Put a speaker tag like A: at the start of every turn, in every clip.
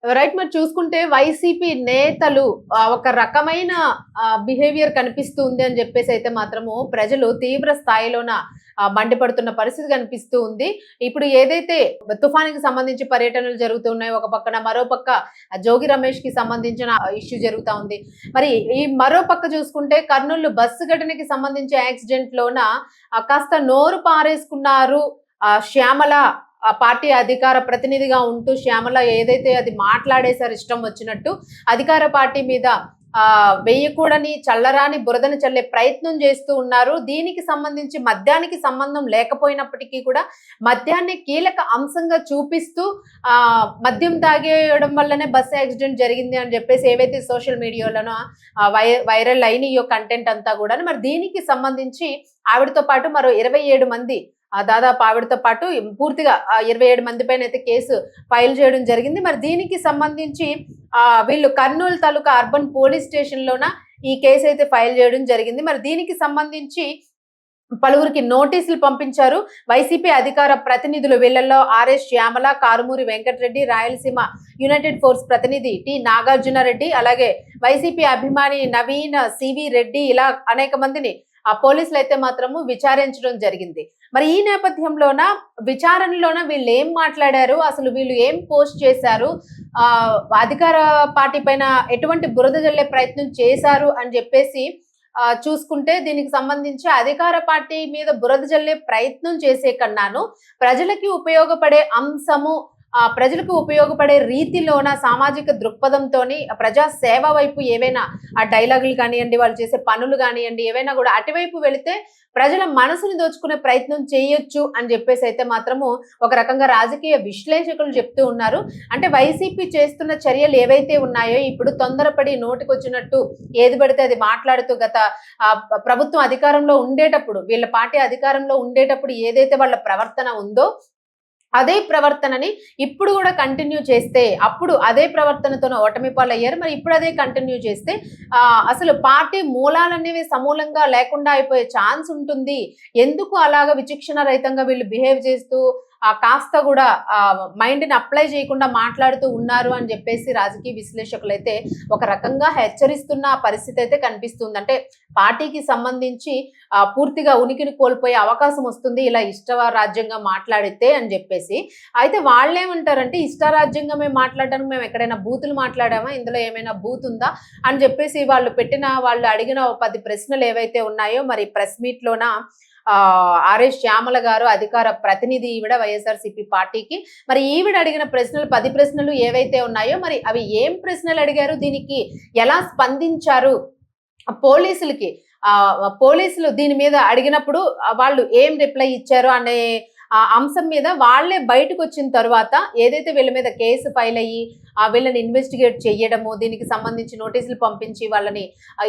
A: Right. మరి చూసుకుంటే YCP నేతలు ఒక రకమైన బిహేవియర్ కనిపిస్తుంది అని చెప్పేసి అయితే మాత్రము ప్రజలు తీవ్ర స్థాయిలోన మండిపడుతున్న పరిస్థితి కనిపిస్తూ ఉంది. ఇప్పుడు ఏదైతే తుఫానికి సంబంధించి పర్యటనలు జరుగుతున్నాయో ఒక పక్కన, మరో పక్క జోగి రమేష్ కి సంబంధించిన ఇష్యూ జరుగుతా ఉంది. మరి ఈ మరో పక్క చూసుకుంటే కర్నూలు బస్సు ఘటనకి సంబంధించి యాక్సిడెంట్ లోన కాస్త నోరు పారేసుకున్నారు శ్యామల. ఆ పార్టీ అధికార ప్రతినిధిగా ఉంటూ శ్యామల ఏదైతే అది మాట్లాడేశారు ఇష్టం వచ్చినట్టు, అధికార పార్టీ మీద వేయకూడని చల్లరాని బురదను చల్లే ప్రయత్నం చేస్తూ ఉన్నారు. దీనికి సంబంధించి మద్యానికి సంబంధం లేకపోయినప్పటికీ కూడా మద్యాన్ని కీలక అంశంగా చూపిస్తూ మద్యం తాగేయడం వల్లనే బస్ యాక్సిడెంట్ జరిగింది అని చెప్పేసి ఏవైతే సోషల్ మీడియాలోనో వైరల్ అయిన కంటెంట్ అంతా కూడా, మరి దీనికి సంబంధించి ఆవిడతో పాటు మరో 27 మంది దాదాపు ఆవిడతో పాటు పూర్తిగా 27 మంది పైన అయితే కేసు ఫైల్ చేయడం జరిగింది. మరి దీనికి సంబంధించి వీళ్ళు కర్నూలు తాలూకా అర్బన్ పోలీస్ స్టేషన్ లోన ఈ కేసు అయితే ఫైల్ చేయడం జరిగింది. మరి దీనికి సంబంధించి పలువురికి నోటీసులు పంపించారు వైసీపీ అధికార ప్రతినిధులు. వీళ్లలో ఆర్ఎస్ శ్యామల, కారుమూరి వెంకటరెడ్డి, రాయలసీమ యునైటెడ్ ఫోర్స్ ప్రతినిధి టి నాగార్జున రెడ్డి, అలాగే వైసీపీ అభిమాని నవీన్, సివి రెడ్డి, ఇలా అనేక మందిని పోలీసులు అయితే మాత్రము విచారించడం జరిగింది. మరి ఈ నేపథ్యంలోన విచారణలోన వీళ్ళు ఏం మాట్లాడారు, అసలు వీళ్ళు ఏం పోస్ట్ చేశారు, అధికార పార్టీ పైన ఎటువంటి బురద జల్లే ప్రయత్నం చేశారు అని చెప్పేసి చూసుకుంటే, దీనికి సంబంధించి అధికార పార్టీ మీద బురద జల్లే ప్రయత్నం చేసే కన్నాను ప్రజలకి ఉపయోగపడే అంశము, ప్రజలకు ఉపయోగపడే రీతిలోన సామాజిక దృక్పథంతోని ప్రజా సేవ వైపు ఏవైనా డైలాగులు కానివ్వండి, వాళ్ళు చేసే పనులు కానివ్వండి, ఏవైనా కూడా అటువైపు వెళితే ప్రజల మనసుని దోచుకునే ప్రయత్నం చేయొచ్చు అని చెప్పేసి అయితే మాత్రము ఒక రకంగా రాజకీయ విశ్లేషకులు చెప్తూ ఉన్నారు. అంటే వైసీపీ చేస్తున్న చర్యలు ఏవైతే ఉన్నాయో, ఇప్పుడు తొందరపడి నోటికొచ్చినట్టు ఏది పడితే అది మాట్లాడుతూ గత ప్రభుత్వం అధికారంలో ఉండేటప్పుడు, వీళ్ళ పార్టీ అధికారంలో ఉండేటప్పుడు ఏదైతే వాళ్ళ ప్రవర్తన ఉందో అదే ప్రవర్తనని ఇప్పుడు కూడా కంటిన్యూ చేస్తే, అప్పుడు అదే ప్రవర్తనతో ఓటమి పాలయ్యారు, మరి ఇప్పుడు అదే కంటిన్యూ చేస్తే అసలు పార్టీ మూలాలనేవి సమూలంగా లేకుండా అయిపోయే ఛాన్స్ ఉంటుంది. ఎందుకు అలాగ విచక్షణ రహితంగా వీళ్ళు బిహేవ్ చేస్తూ కాస్త కూడా మైండ్ని అప్లై చేయకుండా మాట్లాడుతూ ఉన్నారు అని చెప్పేసి రాజకీయ విశ్లేషకులు అయితే ఒక రకంగా హెచ్చరిస్తున్న పరిస్థితి అయితే కనిపిస్తుంది. అంటే పార్టీకి సంబంధించి పూర్తిగా ఉనికిని కోల్పోయే అవకాశం వస్తుంది ఇలా ఇష్టరాజ్యంగా మాట్లాడితే అని చెప్పేసి. అయితే వాళ్ళేమంటారంటే, ఇష్టరాజ్యంగా మాట్లాడడానికి మేము ఎక్కడైనా బూతులు మాట్లాడామా, ఇందులో ఏమైనా బూత్ ఉందా అని చెప్పేసి వాళ్ళు అడిగిన 10 ప్రశ్నలు ఏవైతే ఉన్నాయో, మరి ప్రెస్ మీట్ లోన ఆర్ఎస్ శ్యామల గారు అధికార ప్రతినిధి, ఈవిడ వైఎస్ఆర్సీపీ పార్టీకి, మరి ఈవిడ అడిగిన ప్రశ్నలు 10 ప్రశ్నలు ఏవైతే ఉన్నాయో, మరి అవి ఏం ప్రశ్నలు అడిగారు, దీనికి ఎలా స్పందించారు పోలీసులకి, పోలీసులు దీని మీద అడిగినప్పుడు వాళ్ళు ఏం రిప్లై ఇచ్చారు అనే అంశం మీద వాళ్ళే బయటకు వచ్చిన తర్వాత ఏదైతే వీళ్ళ మీద కేసు ఫైల్ అయ్యి వీళ్ళని ఇన్వెస్టిగేట్ చేయడము, దీనికి సంబంధించి నోటీసులు పంపించి వాళ్ళని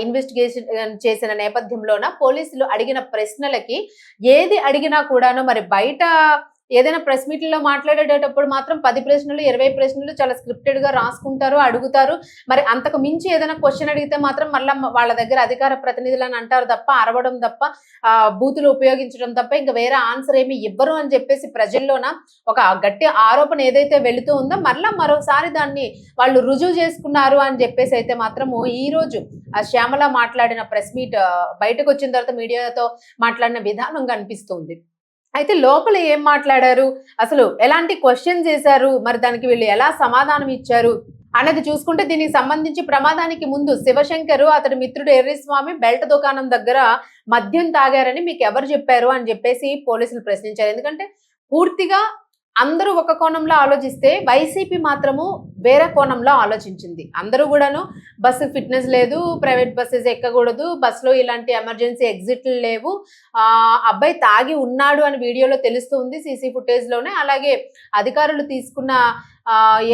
A: ఇన్వెస్టిగేషన్ చేసిన నేపథ్యంలోన పోలీసులు అడిగిన ప్రశ్నలకి ఏది అడిగినా కూడాను, మరి బయట ఏదైనా ప్రెస్ మీట్లో మాట్లాడేటప్పుడు మాత్రం 10 ప్రశ్నలు 20 ప్రశ్నలు చాలా స్క్రిప్టెడ్ గా రాసుకుంటారు, అడుగుతారు. మరి అంతకు మించి ఏదైనా క్వశ్చన్ అడిగితే మాత్రం మళ్ళీ వాళ్ళ దగ్గర అధికార ప్రతినిధులు అని అంటారు తప్ప, అరవడం తప్ప, బూతులు ఉపయోగించడం తప్ప ఇంకా వేరే ఆన్సర్ ఏమి ఇవ్వరు అని చెప్పేసి ప్రజల్లోన ఒక గట్టి ఆరోపణ ఏదైతే వెళుతూ ఉందో, మరోసారి దాన్ని వాళ్ళు రుజువు చేసుకున్నారు అని చెప్పేసి అయితే మాత్రము ఈ రోజు శ్యామల మాట్లాడిన ప్రెస్ మీట్ బయటకు వచ్చిన తర్వాత మీడియాతో మాట్లాడిన విధానం కనిపిస్తుంది. అయితే లోపల ఏం మాట్లాడారు, అసలు ఎలాంటి క్వశ్చన్ చేశారు, మరి దానికి వీళ్ళు ఎలా సమాధానం ఇచ్చారు అన్నది చూసుకుంటే, దీనికి సంబంధించి ప్రమాదానికి ముందు శివశంకర్ అతడి మిత్రుడు ఎర్రిస్వామి బెల్ట్ దుకాణం దగ్గర మద్యం తాగారని మీకు ఎవరు చెప్పారు అని చెప్పేసి పోలీసులు ప్రశ్నించారు. ఎందుకంటే పూర్తిగా అందరూ ఒక కోణంలో ఆలోచిస్తే వైసీపీ మాత్రము వేరే కోణంలో ఆలోచించింది. అందరూ కూడాను బస్సు ఫిట్నెస్ లేదు, ప్రైవేట్ బస్సెస్ ఎక్కకూడదు, బస్సులో ఇలాంటి ఎమర్జెన్సీ ఎగ్జిట్లు లేవు, అబ్బాయి తాగి ఉన్నాడు అని వీడియోలో తెలుస్తుంది, సీసీ ఫుటేజ్ లోనే. అలాగే అధికారులు తీసుకున్న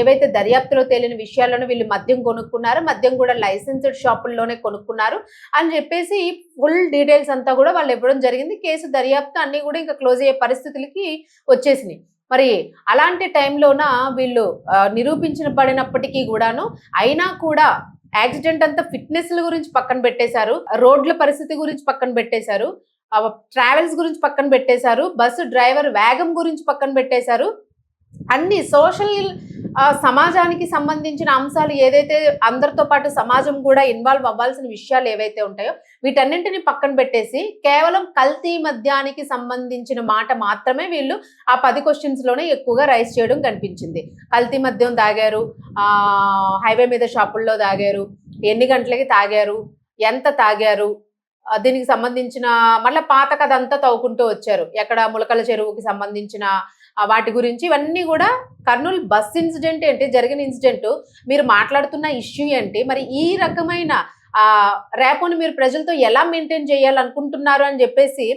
A: ఏవైతే దర్యాప్తులో తేలిన విషయాలను వీళ్ళు మద్యం కొనుక్కున్నారు, మద్యం కూడా లైసెన్స్డ్ షాపుల్లోనే కొనుక్కున్నారు అని చెప్పేసి ఫుల్ డీటెయిల్స్ అంతా కూడా వాళ్ళు ఇవ్వడం జరిగింది. కేసు దర్యాప్తు అన్ని కూడా ఇంకా క్లోజ్ అయ్యే పరిస్థితులకి వచ్చేసినాయి. మరి అలాంటి టైంలోన వీళ్ళు నిరూపించిన పడినప్పటికీ కూడాను, అయినా కూడా యాక్సిడెంట్ అంతా ఫిట్నెస్ల గురించి పక్కన పెట్టేశారు, రోడ్ల పరిస్థితి గురించి పక్కన పెట్టేశారు, ట్రావెల్స్ గురించి పక్కన పెట్టేశారు, బస్సు డ్రైవర్ వేగం గురించి పక్కన పెట్టేశారు, అన్ని సోషల్ సమాజానికి సంబంధించిన అంశాలు ఏదైతే అందరితో పాటు సమాజం కూడా ఇన్వాల్వ్ అవ్వాల్సిన విషయాలు ఏవైతే ఉంటాయో వీటన్నింటిని పక్కన పెట్టేసి కేవలం కల్తీ మద్యానికి సంబంధించిన మాట మాత్రమే వీళ్ళు ఆ 10 క్వశ్చన్స్ లోనే ఎక్కువగా రైజ్ చేయడం కనిపించింది. కల్తీ మద్యం తాగారు, హైవే మీద షాపుల్లో తాగారు, ఎన్ని గంటలకి తాగారు, ఎంత తాగారు, దీనికి సంబంధించిన మళ్ళీ పాత కథ అంతా తవ్వుకుంటూ వచ్చారు. ఎక్కడ ములకల చెరువుకి సంబంధించిన వాటి గురించి ఇవన్నీ కూడా కర్నూలు బస్ ఇన్సిడెంట్ ఏంటి, జరిగిన ఇన్సిడెంట్, మీరు మాట్లాడుతున్న ఇష్యూ ఏంటి, మరి ఈ రకమైన రేపోని మీరు ప్రజలతో ఎలా మెయింటైన్ చేయాలనుకుంటున్నారు అని చెప్పేసి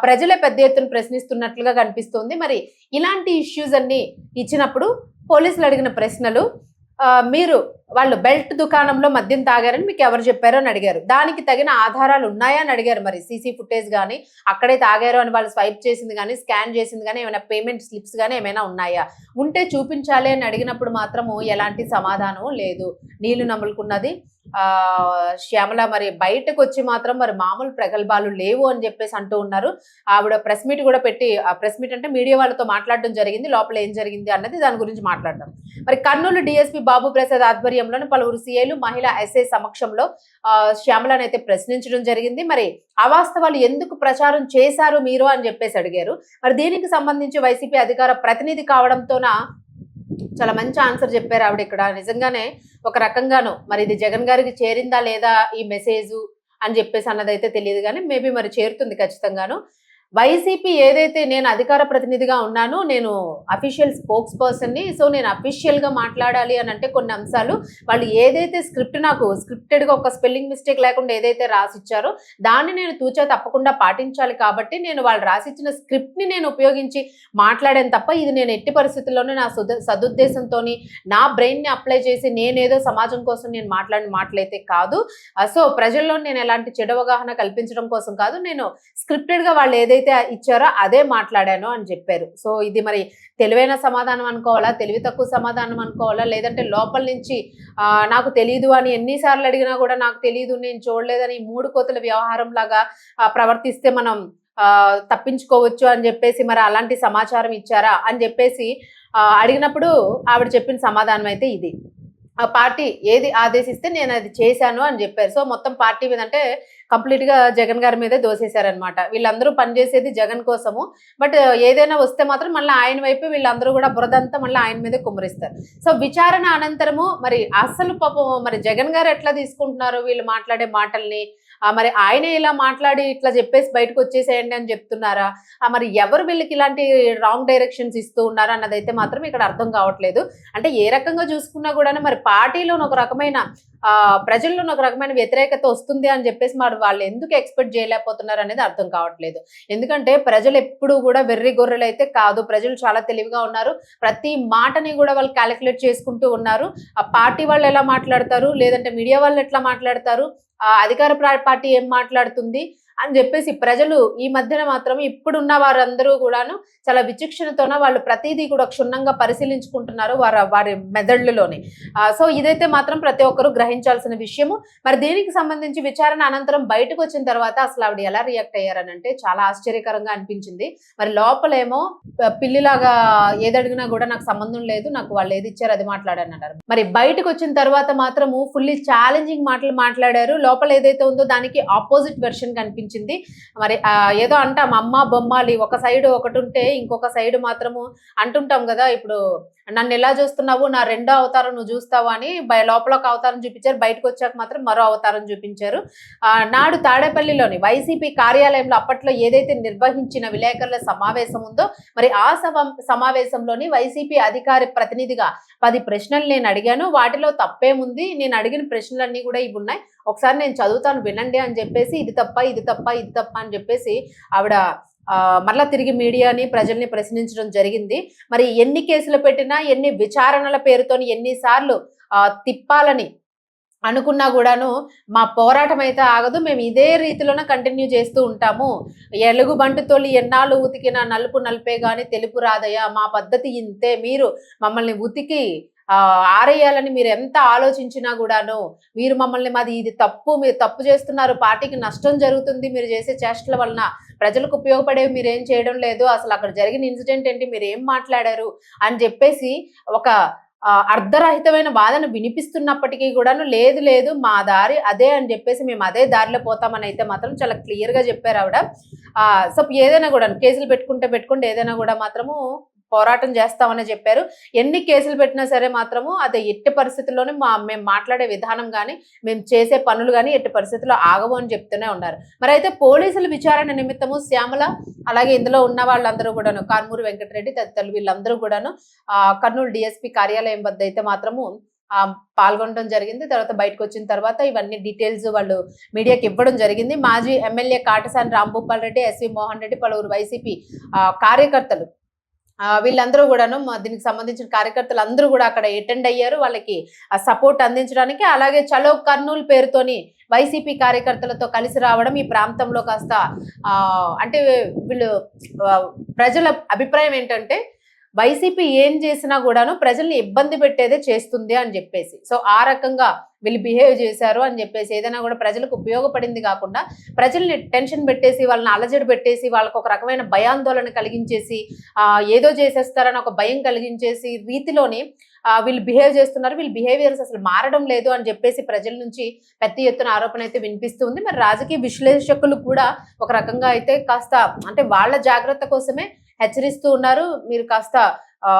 A: ప్రజలే పెద్ద ఎత్తున ప్రశ్నిస్తున్నట్లుగా కనిపిస్తుంది. మరి ఇలాంటి ఇష్యూస్ అన్ని ఇచ్చినప్పుడు పోలీసులు అడిగిన ప్రశ్నలు, మీరు వాళ్ళు బెల్ట్ దుకాణంలో మద్యం తాగారని మీకు ఎవరు చెప్పారో అని అడిగారు. దానికి తగిన ఆధారాలు ఉన్నాయా అని అడిగారు. మరి సీసీ ఫుటేజ్ కానీ, అక్కడే తాగారు అని వాళ్ళు స్వైప్ చేసింది కానీ, స్కాన్ చేసింది కానీ, ఏమైనా పేమెంట్ స్లిప్స్ కానీ ఏమైనా ఉన్నాయా, ఉంటే చూపించాలి అని అడిగినప్పుడు మాత్రము ఎలాంటి సమాధానం లేదు. నీళ్లు నములుకున్నది శ్యామల మరి బయటకు వచ్చి మాత్రం మరి మామూలు ప్రగల్భాలు లేవు అని చెప్పేసి అంటూ ఉన్నారు. ఆవిడ ప్రెస్ మీట్ కూడా పెట్టి, ప్రెస్ మీట్ అంటే మీడియా వాళ్ళతో మాట్లాడడం జరిగింది. లోపల ఏం జరిగింది అన్నది దాని గురించి మాట్లాడడం. మరి కర్నూలు డిఎస్పీ బాబు ప్రసాద్ ఆధ్వర్యంలోని పలువురు సీఐలు, మహిళా ఎస్ఐ సమక్షంలో శ్యామలనైతే ప్రశ్నించడం జరిగింది. మరి అవాస్తవాలు ఎందుకు ప్రచారం చేశారు మీరు అని చెప్పేసి అడిగారు. మరి దీనికి సంబంధించి వైసీపీ అధికార ప్రతినిధి కావడంతోన చాలా మంచి ఆన్సర్ చెప్పారు ఆవిడ. ఇక్కడ నిజంగానే ఒక రకంగాను మరి ఇది జగన్ గారికి చేరిందా లేదా ఈ మెసేజ్ అని చెప్పేసి అన్నదైతే తెలియదు, కానీ మేబీ మరి చేరుతుంది ఖచ్చితంగాను. వైసీపీ ఏదైతే నేను అధికార ప్రతినిధిగా ఉన్నాను, నేను అఫీషియల్ స్పోక్స్ పర్సన్ని, సో నేను అఫీషియల్గా మాట్లాడాలి అని అంటే కొన్ని అంశాలు వాళ్ళు ఏదైతే స్క్రిప్ట్ నాకు స్క్రిప్టెడ్గా ఒక స్పెల్లింగ్ మిస్టేక్ లేకుండా ఏదైతే రాసిచ్చారో దాన్ని నేను తూచా తప్పకుండా పాటించాలి. కాబట్టి నేను వాళ్ళు రాసిచ్చిన స్క్రిప్ట్ని నేను ఉపయోగించి మాట్లాడాను తప్ప ఇది నేను ఎట్టి పరిస్థితుల్లోనే నా సదుద్దేశంతో నా బ్రెయిన్ని అప్లై చేసి నేనేదో సమాజం కోసం నేను మాట్లాడిన మాటలైతే కాదు. సో ప్రజల్లో నేను ఎలాంటి చెడు అవగాహన కల్పించడం కోసం కాదు, నేను స్క్రిప్టెడ్గా వాళ్ళు ఏదైతే ఇచ్చారో అదే మాట్లాడాను అని చెప్పారు. సో ఇది మరి తెలివైన సమాధానం అనుకోవాలా, తెలివి తక్కువ సమాధానం అనుకోవాలా, లేదంటే లోపల నుంచి నాకు తెలియదు అని ఎన్నిసార్లు అడిగినా కూడా నాకు తెలియదు, నేను చూడలేదని 3 కోతుల వ్యవహారం లాగా ప్రవర్తిస్తే మనం తప్పించుకోవచ్చు అని చెప్పేసి మరి అలాంటి సమాచారం ఇచ్చారా అని చెప్పేసి అడిగినప్పుడు ఆవిడ చెప్పిన సమాధానం అయితే ఇది. ఆ పార్టీ ఏది ఆదేశిస్తే నేను అది చేశాను అని చెప్పారు. సో మొత్తం పార్టీ మీద అంటే కంప్లీట్ గా జగన్ గారి మీదే దోసేశారనమాట. వీళ్ళందరూ పనిచేసేది జగన్ కోసము, బట్ ఏదైనా వస్తే మాత్రం మళ్ళీ ఆయన వైపు వీళ్ళందరూ కూడా బురదంతా మళ్ళీ ఆయన మీదే కుమ్మరిస్తారు. సో విచారణ అనంతరము మరి అసలు పాపం మరి జగన్ గారు ఎట్లా తీసుకుంటున్నారు వీళ్ళు మాట్లాడే మాటల్ని, మరి ఆయన ఇలా మాట్లాడి ఇట్లా చెప్పేసి బయటకు వచ్చేసేయండి అని చెప్తున్నారా, మరి ఎవరు వీళ్ళకి ఇలాంటి రాంగ్ డైరెక్షన్స్ ఇస్తూ ఉన్నారా అన్నదైతే మాత్రం ఇక్కడ అర్థం కావట్లేదు. అంటే ఏ రకంగా చూసుకున్నా కూడా మరి పార్టీలోని ఒక రకమైన ప్రజల్లో ఒక రకమైన వ్యతిరేకత వస్తుంది అని చెప్పేసి మరి వాళ్ళు ఎందుకు ఎక్స్పెక్ట్ చేయలేకపోతున్నారు అనేది అర్థం కావట్లేదు. ఎందుకంటే ప్రజలు ఎప్పుడు కూడా వెర్రి గొర్రెలు అయితే కాదు, ప్రజలు చాలా తెలివిగా ఉన్నారు. ప్రతి మాటని కూడా వాళ్ళు క్యాలిక్యులేట్ చేసుకుంటూ ఉన్నారు. ఆ పార్టీ వాళ్ళు ఎలా మాట్లాడతారు, లేదంటే మీడియా వాళ్ళు ఎట్లా మాట్లాడతారు, అధికార పార్టీ ఏం మాట్లాడుతుంది అని చెప్పేసి ప్రజలు ఈ మధ్యన మాత్రం ఇప్పుడున్న వారందరూ కూడాను చాలా విచక్షణతోన వాళ్ళు ప్రతిదీ కూడా క్షుణ్ణంగా పరిశీలించుకుంటున్నారు వారి మెదళ్ళలోని. సో ఇదైతే మాత్రం ప్రతి ఒక్కరూ గ్రహించాల్సిన విషయము. మరి దీనికి సంబంధించి విచారణ అనంతరం బయటకు వచ్చిన తర్వాత అసలు ఆవిడ ఎలా రియాక్ట్ అయ్యారనంటే చాలా ఆశ్చర్యకరంగా అనిపించింది. మరి లోపలేమో పిల్లిలాగా ఏదడిగినా కూడా నాకు సంబంధం లేదు, నాకు వాళ్ళు ఏది ఇచ్చారు అది మాట్లాడాను అన్నారు. మరి బయటకు వచ్చిన తర్వాత మాత్రము ఫుల్లీ ఛాలెంజింగ్ మాటలు మాట్లాడారు. లోపల ఏదైతే ఉందో దానికి ఆపోజిట్ వెర్షన్ కనిపించింది. మరి ఏదో అంటాం అమ్మ బొమ్మాలి, ఒక సైడ్ ఒకటి ఉంటే ఇంకొక సైడ్ మాత్రము అంటుంటాం కదా, ఇప్పుడు నన్ను ఎలా చూస్తున్నావు, నా రెండో అవతారం నువ్వు చూస్తావు అని లోపల ఒక అవతారం చూపించారు, బయటకు వచ్చాక మాత్రం మరో అవతారం చూపించారు. నాడు తాడేపల్లిలోని వైసీపీ కార్యాలయంలో అప్పట్లో ఏదైతే నిర్వహించిన విలేకరుల సమావేశం ఉందో మరి ఆ సమావేశంలోని వైసీపీ అధికారి ప్రతినిధిగా 10 ప్రశ్నలు నేను అడిగాను, వాటిలో తప్పేముంది, నేను అడిగిన ప్రశ్నలన్నీ కూడా ఇవి ఉన్నాయి, ఒకసారి నేను చదువుతాను వినండి అని చెప్పేసి ఇది తప్ప ఇది తప్ప ఇది తప్ప అని చెప్పేసి ఆవిడ మరలా తిరిగి మీడియాని ప్రజల్ని ప్రశ్నించడం జరిగింది. మరి ఎన్ని కేసులు పెట్టినా, ఎన్ని విచారణల పేరుతోని ఎన్నిసార్లు తిప్పాలని అనుకున్నా కూడాను మా పోరాటం అయితే ఆగదు, మేము ఇదే రీతిలోనే కంటిన్యూ చేస్తూ ఉంటాము. ఎలుగు బంటు తోలి ఎన్నాళ్ళు ఉతికిన నలుపు నలిపే గాని తెలుపు రాదయ్యా, మా పద్ధతి ఇంతే, మీరు మమ్మల్ని ఉతికి ఆరేయాలని మీరు ఎంత ఆలోచించినా కూడాను మీరు మమ్మల్ని మాది ఇది తప్పు, మీరు తప్పు చేస్తున్నారు, పార్టీకి నష్టం జరుగుతుంది మీరు చేసే చేష్టల వలన, ప్రజలకు ఉపయోగపడేవి మీరేం చేయడం లేదు, అసలు అక్కడ జరిగిన ఇన్సిడెంట్ ఏంటి, మీరు ఏం మాట్లాడారు అని చెప్పేసి ఒక అర్ధరహితమైన బాధను వినిపిస్తున్నప్పటికీ కూడాను లేదు లేదు మా దారి అదే అని చెప్పేసి మేము అదే దారిలో పోతామని అయితే మాత్రం చాలా క్లియర్ గా చెప్పారు ఆవిడ. సో ఏదైనా కూడా కేసులు పెట్టుకుంటే ఏదైనా కూడా మాత్రము పోరాటం చేస్తామని చెప్పారు. ఎన్ని కేసులు పెట్టినా సరే మాత్రము అది ఎట్టి పరిస్థితుల్లోనే మేము మాట్లాడే విధానం కానీ మేము చేసే పనులు కానీ ఎట్టి పరిస్థితుల్లో ఆగవు అని చెప్తూనే ఉన్నారు. మరి అయితే పోలీసుల విచారణ నిమిత్తము శ్యామల అలాగే ఇందులో ఉన్న వాళ్ళందరూ కూడాను కారుమూరి వెంకటరెడ్డి తదితరులు వీళ్ళందరూ కూడాను కర్నూలు డిఎస్పీ కార్యాలయం వద్ద అయితే మాత్రము పాల్గొనడం జరిగింది. తర్వాత బయటకు వచ్చిన తర్వాత ఇవన్నీ డీటెయిల్స్ వాళ్ళు మీడియాకి ఇవ్వడం జరిగింది. మాజీ ఎమ్మెల్యే కాటసాని రాంభూపాల్ రెడ్డి, ఎస్వి మోహన్ రెడ్డి, పలువురు వైసీపీ కార్యకర్తలు వీళ్ళందరూ కూడాను దీనికి సంబంధించిన కార్యకర్తలు అందరూ కూడా అక్కడ అటెండ్ అయ్యారు. వాళ్ళకి సపోర్ట్ అందించడానికి, అలాగే చలో కర్నూలు పేరుతోని వైసీపీ కార్యకర్తలతో కలిసి రావడం ఈ ప్రాంతంలో కాస్త అంటే వీళ్ళు ప్రజల అభిప్రాయం ఏంటంటే వైసీపీ ఏం చేసినా కూడాను ప్రజల్ని ఇబ్బంది పెట్టేదే చేస్తుంది అని చెప్పేసి, సో ఆ రకంగా వీళ్ళు బిహేవ్ చేశారు అని చెప్పేసి, ఏదైనా కూడా ప్రజలకు ఉపయోగపడింది కాకుండా ప్రజల్ని టెన్షన్ పెట్టేసి వాళ్ళని అలజడి పెట్టేసి వాళ్ళకు ఒక రకమైన భయాందోళన కలిగించేసి ఏదో చేసేస్తారని ఒక భయం కలిగించేసి రీతిలోని వీళ్ళు బిహేవ్ చేస్తున్నారు. వీళ్ళ బిహేవియర్స్ అసలు మారడం లేదు అని చెప్పేసి ప్రజల నుంచి పెద్ద ఎత్తున ఆరోపణ అయితే వినిపిస్తుంది. మరి రాజకీయ విశ్లేషకులు కూడా ఒక రకంగా అయితే కాస్త అంటే వాళ్ళ జాగ్రత్త కోసమే హెచ్చరిస్తూ ఉన్నారు. మీరు కాస్త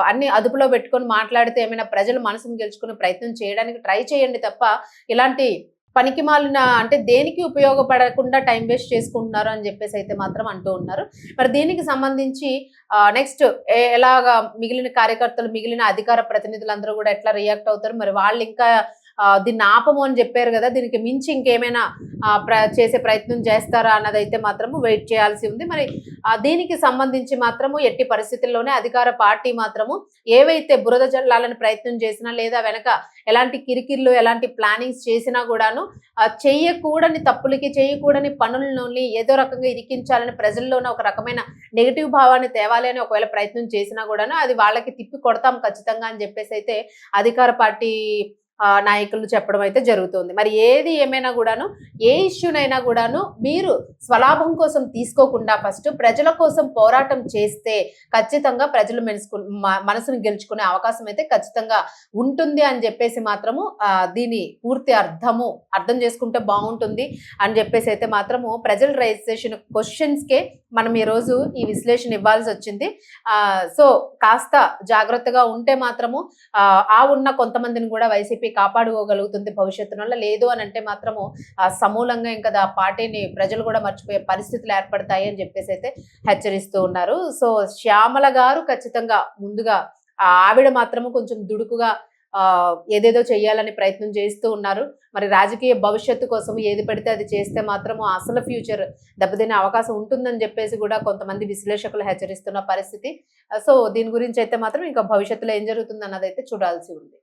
A: అన్ని అదుపులో పెట్టుకొని మాట్లాడితే ఏమైనా ప్రజల మనసును గెలుచుకునే ప్రయత్నం చేయడానికి ట్రై చేయండి తప్ప ఇలాంటి పనికి మాలిన అంటే దేనికి ఉపయోగపడకుండా టైం వేస్ట్ చేసుకుంటున్నారు అని చెప్పేసి అయితే మాత్రం అంటూ ఉన్నారు. మరి దీనికి సంబంధించి నెక్స్ట్ ఎలాగా మిగిలిన కార్యకర్తలు మిగిలిన అధికార ప్రతినిధులందరూ కూడా ఎట్లా రియాక్ట్ అవుతారు, మరి వాళ్ళు ఇంకా దీన్ని ఆపము అని చెప్పారు కదా, దీనికి మించి ఇంకేమైనా చేసే ప్రయత్నం చేస్తారా అన్నదైతే మాత్రము వెయిట్ చేయాల్సి ఉంది. మరి దీనికి సంబంధించి మాత్రము ఎట్టి పరిస్థితుల్లోనే అధికార పార్టీ మాత్రము ఏవైతే బురద జల్లాలని ప్రయత్నం చేసినా లేదా వెనక ఎలాంటి కిరికిర్లు ఎలాంటి ప్లానింగ్స్ చేసినా కూడాను చేయకూడని తప్పులకి చేయకూడని పనులని ఏదో రకంగా ఇరికించాలని ప్రజల్లోనే ఒక రకమైన నెగిటివ్ భావాన్ని తేవాలి అని ఒకవేళ ప్రయత్నం చేసినా కూడాను అది వాళ్ళకి తిప్పి కొడతాం ఖచ్చితంగా అని చెప్పేసి అయితే అధికార పార్టీ నాయకులు చెప్పడం అయితే జరుగుతుంది. మరి ఏది ఏమైనా కూడాను ఏ ఇష్యూనైనా కూడాను మీరు స్వలాభం కోసం తీసుకోకుండా ఫస్ట్ ప్రజల కోసం పోరాటం చేస్తే ఖచ్చితంగా ప్రజలు మనసును గెలుచుకునే అవకాశం అయితే ఖచ్చితంగా ఉంటుంది అని చెప్పేసి మాత్రము దీని పూర్తి అర్థం చేసుకుంటే బాగుంటుంది అని చెప్పేసి అయితే మాత్రము ప్రజలు రైజ్ చేసిన క్వశ్చన్స్కే మనం ఈరోజు ఈ విశ్లేషణ ఇవ్వాల్సి వచ్చింది. సో కాస్త జాగ్రత్తగా ఉంటే మాత్రము ఉన్న కొంతమందిని కూడా వైసీపీ కాపాడుకోగలుగుతుంది భవిష్యత్తులో. లేదు అని అంటే మాత్రము సమూలంగా ఇంకా ఆ పార్టీని ప్రజలు కూడా మర్చిపోయే పరిస్థితులు ఏర్పడతాయి అని చెప్పేసి అయితే హెచ్చరిస్తూ ఉన్నారు. సో శ్యామల గారు ఖచ్చితంగా ముందుగా ఆవిడ మాత్రము కొంచెం దుడుకుగా ఏదేదో చెయ్యాలని ప్రయత్నం చేస్తూ ఉన్నారు. మరి రాజకీయ భవిష్యత్తు కోసం ఏది పడితే అది చేస్తే మాత్రము అసలు ఫ్యూచర్ దెబ్బతినే అవకాశం ఉంటుందని చెప్పేసి కూడా కొంతమంది విశ్లేషకులు హెచ్చరిస్తున్న పరిస్థితి. సో దీని గురించి అయితే మాత్రం ఇంకా భవిష్యత్తులో ఏం జరుగుతుంది అన్నదైతే చూడాల్సి ఉంది.